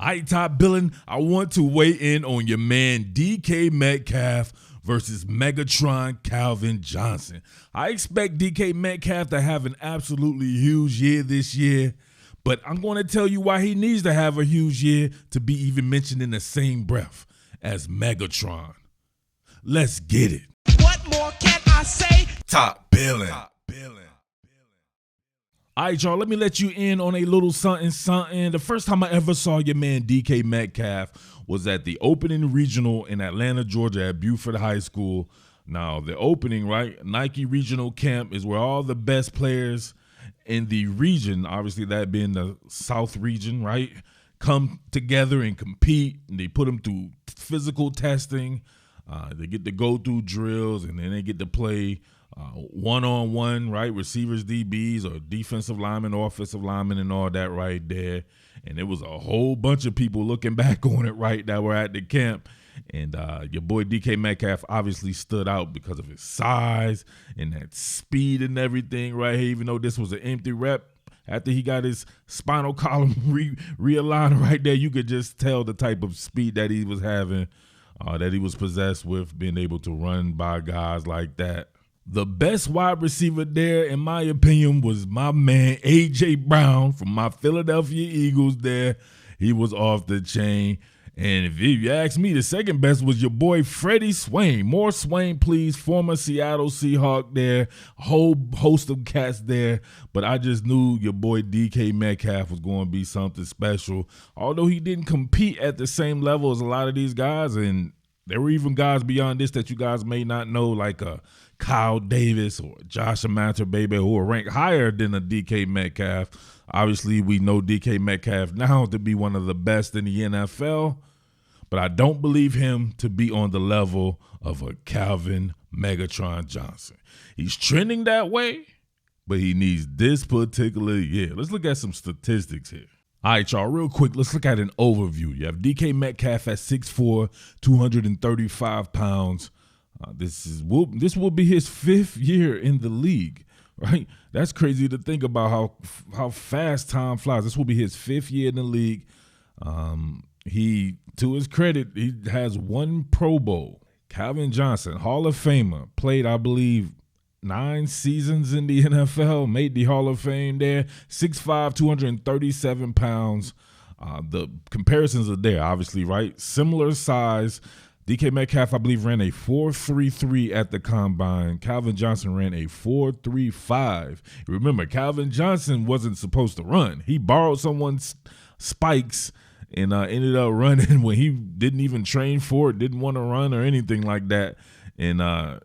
All right, Top Billin, I want to weigh in on your man DK Metcalf versus Megatron Calvin Johnson. I expect DK Metcalf to have an absolutely huge year this year, but I'm going to tell you why he needs to have a huge year to be even mentioned in the same breath as Megatron. Let's get it. What more can I say? Top Billin. All right, y'all, let me let you in on a little something. The first time I ever saw your man DK Metcalf was at the opening regional in Atlanta, Georgia at Buford High School. Now, the opening, right, Nike Regional Camp is where all the best players in the region, obviously that being the South region, right, come together and compete. And they put them through physical testing. They get to go through drills, and then they get to play one-on-one, right? Receivers, DBs, or defensive linemen, offensive linemen, and all that right there. And there was a whole bunch of people looking back on it, right, that were at the camp. And your boy DK Metcalf obviously stood out because of his size and that speed and everything, right? Even though this was an empty rep, after he got his spinal column realigned right there, you could just tell the type of speed that he was having, that he was possessed with, being able to run by guys like that. The best wide receiver there, in my opinion, was my man A.J. Brown from my Philadelphia Eagles there. He was off the chain. And if you ask me, the second best was your boy Freddie Swain. More Swain, please. Former Seattle Seahawk there. A whole host of cats there. But I just knew your boy DK Metcalf was going to be something special. Although he didn't compete at the same level as a lot of these guys. And there were even guys beyond this that you guys may not know, like Kyle Davis or Josh Baby, who are ranked higher than a DK Metcalf. Obviously, we know DK Metcalf now to be one of the best in the NFL, but I don't believe him to be on the level of a Calvin Megatron Johnson. He's trending that way, but he needs this particular year. Let's look at some statistics here. All right, y'all, real quick, let's look at an overview. You have DK Metcalf at 6'4", 235 pounds. This will be his 5th year in the league, right? That's crazy to think about how fast time flies. This will be his 5th year in the league. He, to his credit, he has 1 Pro Bowl. Calvin Johnson, Hall of Famer, played, I believe, 9 seasons in the NFL, made the Hall of Fame there. 6'5", 237 pounds. The comparisons are there, obviously, right? Similar size. DK Metcalf, I believe, ran a 4.33 at the combine. Calvin Johnson ran a 4.35. Remember, Calvin Johnson wasn't supposed to run. He borrowed someone's spikes and ended up running when he didn't even train for it, didn't want to run or anything like that. And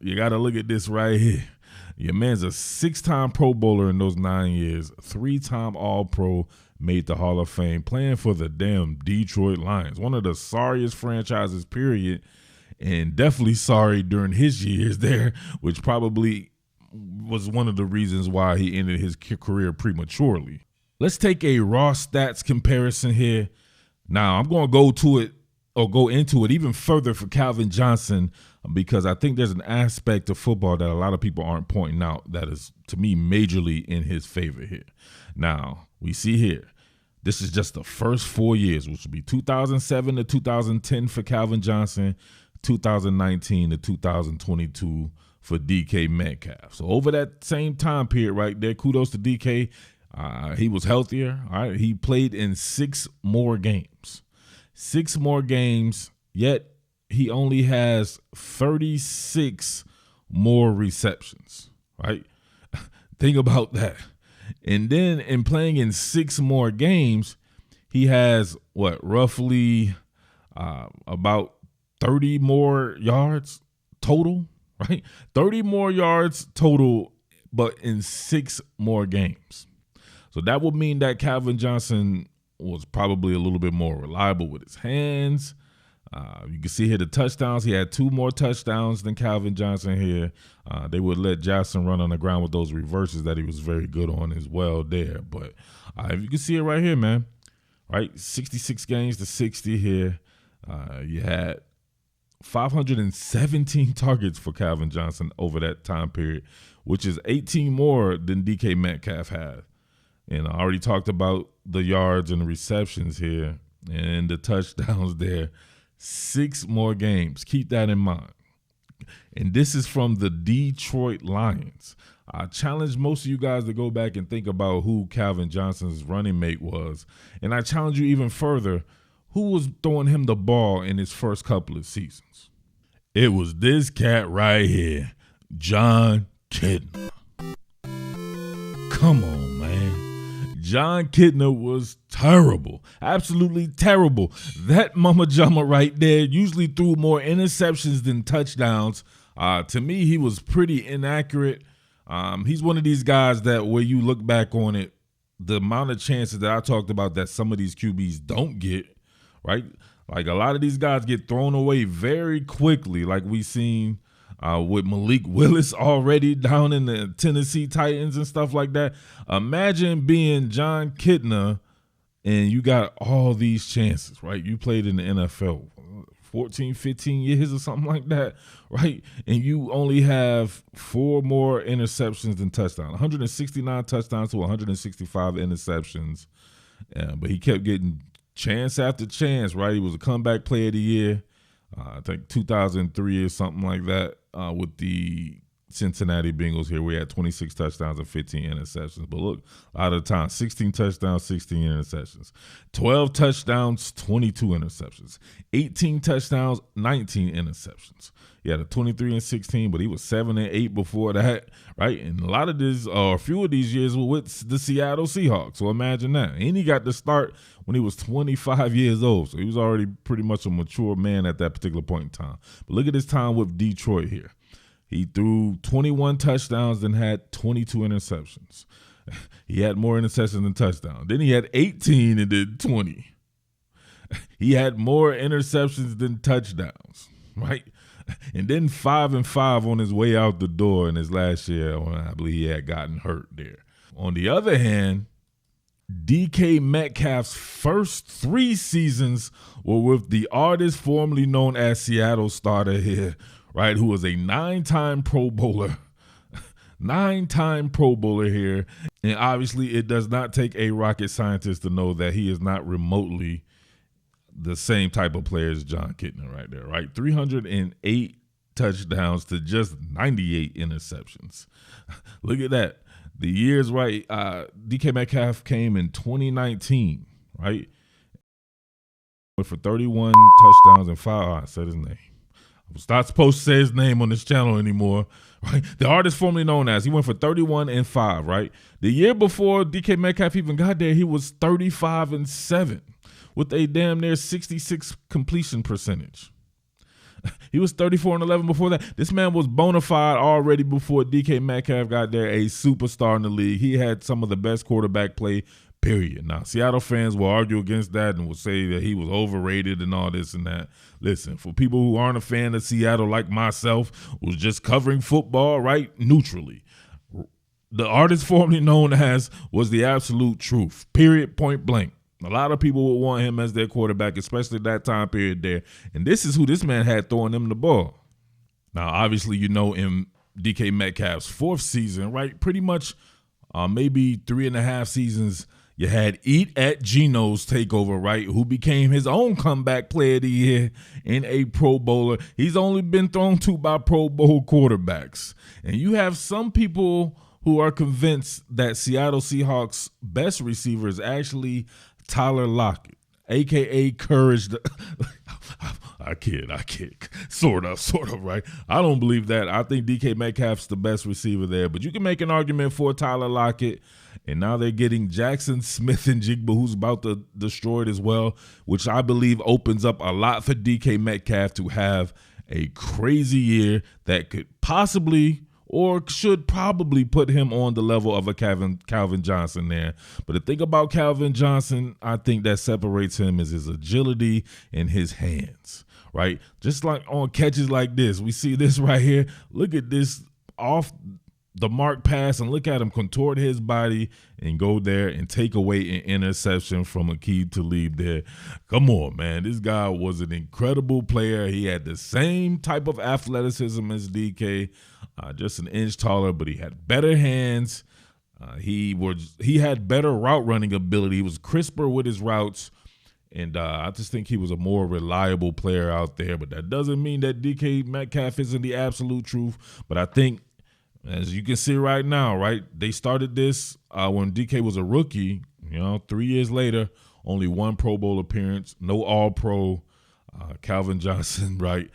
you got to look at this right here. Your man's a 6-time Pro Bowler in those 9 years, 3-time All-Pro, made the Hall of Fame, playing for the damn Detroit Lions, one of the sorriest franchises, period, and definitely sorry during his years there, which probably was one of the reasons why he ended his career prematurely. Let's take a raw stats comparison here. Now, I'm going to go into it even further for Calvin Johnson, because I think there's an aspect of football that a lot of people aren't pointing out that is, to me, majorly in his favor here. Now, we see here, this is just the first 4 years, which would be 2007 to 2010 for Calvin Johnson, 2019 to 2022 for DK Metcalf. So over that same time period right there, kudos to DK. He was healthier. All right, he played in 6 more games. 6 more games, yet he only has 36 more receptions, right? Think about that. And then in playing in 6 more games, he has, roughly about 30 more yards total, right? 30 more yards total, but in 6 more games. So that would mean that Calvin Johnson was probably a little bit more reliable with his hands. You can see here the touchdowns. He had 2 more touchdowns than Calvin Johnson here. They would let Jackson run on the ground with those reverses that he was very good on as well there. But if you can see it right here, man, right? 66 games to 60 here. You had 517 targets for Calvin Johnson over that time period, which is 18 more than DK Metcalf had. And I already talked about the yards and the receptions here. And the touchdowns there, 6 more games. Keep that in mind. And this is from the Detroit Lions. I challenge most of you guys to go back and think about who Calvin Johnson's running mate was. And I challenge you even further, who was throwing him the ball in his first couple of seasons? It was this cat right here, John Kitna. Come on, man. John Kitna was terrible, absolutely terrible. That mama jama right there usually threw more interceptions than touchdowns. To me, he was pretty inaccurate. He's one of these guys that where you look back on it, the amount of chances that I talked about that some of these QBs don't get, right? Like a lot of these guys get thrown away very quickly, like we seen with Malik Willis already down in the Tennessee Titans and stuff like that. Imagine being John Kitna and you got all these chances, right? You played in the NFL 14, 15 years or something like that, right? And you only have 4 more interceptions than touchdowns. 169 touchdowns to 165 interceptions. But he kept getting chance after chance, right? He was a comeback player of the year. I think 2003 or something like that with the Cincinnati Bengals here. We had 26 touchdowns and 15 interceptions. But look, out of the time, 16 touchdowns, 16 interceptions. 12 touchdowns, 22 interceptions. 18 touchdowns, 19 interceptions. He had a 23 and 16, but he was 7 and 8 before that, right? And a lot of this, or a few of these years were with the Seattle Seahawks. So imagine that. And he got to start when he was 25 years old. So he was already pretty much a mature man at that particular point in time. But look at his time with Detroit here. He threw 21 touchdowns and had 22 interceptions. He had more interceptions than touchdowns. Then he had 18 and did 20. He had more interceptions than touchdowns, right? And then 5 and 5 on his way out the door in his last year. I believe he had gotten hurt there. On the other hand, DK Metcalf's first 3 seasons were with the artist formerly known as Seattle starter here, right, who was a 9-time Pro Bowler. 9-time Pro Bowler here. And obviously it does not take a rocket scientist to know that he is not remotely the same type of player as John Kitna right there, right? 308 touchdowns to just 98 interceptions. Look at that. The years, right, DK Metcalf came in 2019, right? Went for 31 touchdowns and 5. I said his name. I was not supposed to say his name on this channel anymore, right? The artist formerly known as, he went for 31 and 5, right? The year before DK Metcalf even got there, he was 35 and 7 with a damn near 66 completion percentage. He was 34 and 11 before that. This man was bona fide already before DK Metcalf got there, a superstar in the league. He had some of the best quarterback play, period. Now, Seattle fans will argue against that and will say that he was overrated and all this and that. Listen, for people who aren't a fan of Seattle like myself, was just covering football, right, neutrally, the artist formerly known as was the absolute truth, period, point blank. A lot of people would want him as their quarterback, especially that time period there. And this is who this man had throwing him the ball. Now, obviously, you know, in DK Metcalf's 4th season, right, pretty much maybe 3.5 seasons, you had Eat at Geno's takeover, right, who became his own comeback player of the year and a Pro Bowler. He's only been thrown to by Pro Bowl quarterbacks. And you have some people who are convinced that Seattle Seahawks' best receiver is actually Tyler Lockett, a.k.a. Courage. I kid. Sort of, right? I don't believe that. I think DK Metcalf's the best receiver there, but you can make an argument for Tyler Lockett. And now they're getting Jackson Smith and Jigba, who's about to destroy it as well, which I believe opens up a lot for DK Metcalf to have a crazy year that could possibly or should probably put him on the level of a Calvin Johnson there. But the thing about Calvin Johnson, I think that separates him is his agility and his hands, right? Just like on catches like this, we see this right here. Look at this off the mark pass and look at him contort his body and go there and take away an interception from Aqib Talib there. Come on, man. This guy was an incredible player. He had the same type of athleticism as DK, just an inch taller, but he had better hands. He had better route running ability. He was crisper with his routes. And I just think he was a more reliable player out there. But that doesn't mean that DK Metcalf isn't the absolute truth. But I think, as you can see right now, right, they started this when DK was a rookie. 3 years later, only one Pro Bowl appearance, no All-Pro. Calvin Johnson, right?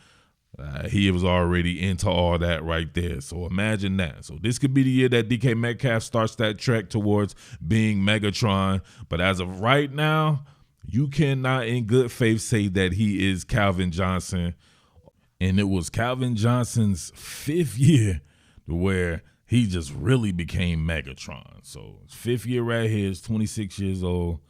He was already into all that right there. So imagine that. So this could be the year that DK Metcalf starts that trek towards being Megatron. But as of right now, you cannot in good faith say that he is Calvin Johnson. And it was Calvin Johnson's 5th year where he just really became Megatron. So his 5th year right here is 26 years old.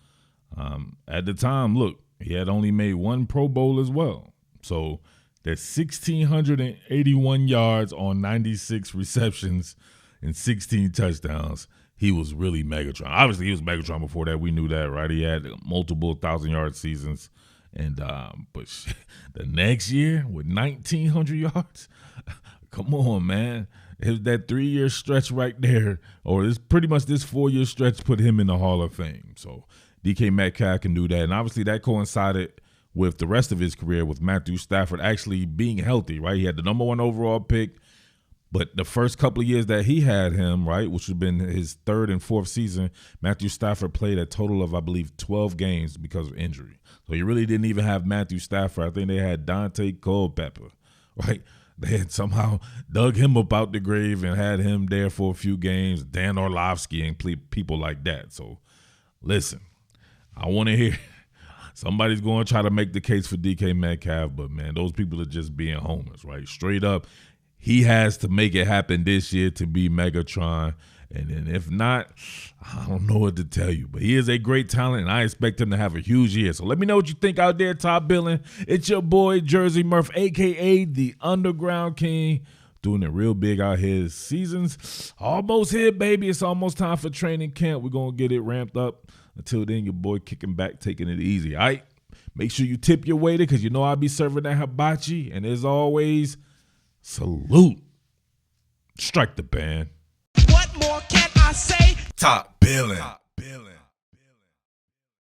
At the time, look, he had only made one Pro Bowl as well. So that's 1,681 yards on 96 receptions and 16 touchdowns. He was really Megatron. Obviously, he was Megatron before that. We knew that, right? He had multiple 1,000-yard seasons. And but the next year with 1,900 yards, come on, man. It was that 3-year stretch right there, or it's pretty much this 4-year stretch put him in the Hall of Fame. So DK Metcalf can do that. And obviously that coincided with the rest of his career with Matthew Stafford actually being healthy, right? He had the number 1 overall pick, but the first couple of years that he had him, right, which would have been his 3rd and 4th season, Matthew Stafford played a total of, I believe, 12 games because of injury. So he really didn't even have Matthew Stafford. I think they had Dante Culpepper, right? They had somehow dug him up out the grave and had him there for a few games, Dan Orlovsky and people like that. So listen, I want to hear somebody's going to try to make the case for DK Metcalf, but, man, those people are just being homers, right? Straight up, he has to make it happen this year to be Megatron. And then if not, I don't know what to tell you. But he is a great talent, and I expect him to have a huge year. So let me know what you think out there, Top Billin. It's your boy, Jersey Murph, a.k.a. the Underground King, doing it real big out here. Season's almost here, baby. It's almost time for training camp. We're going to get it ramped up. Until then, your boy kicking back, taking it easy, all right? Make sure you tip your waiter because you know I'll be serving that hibachi. And as always, salute. Strike the band. What more can I say? Top Billin.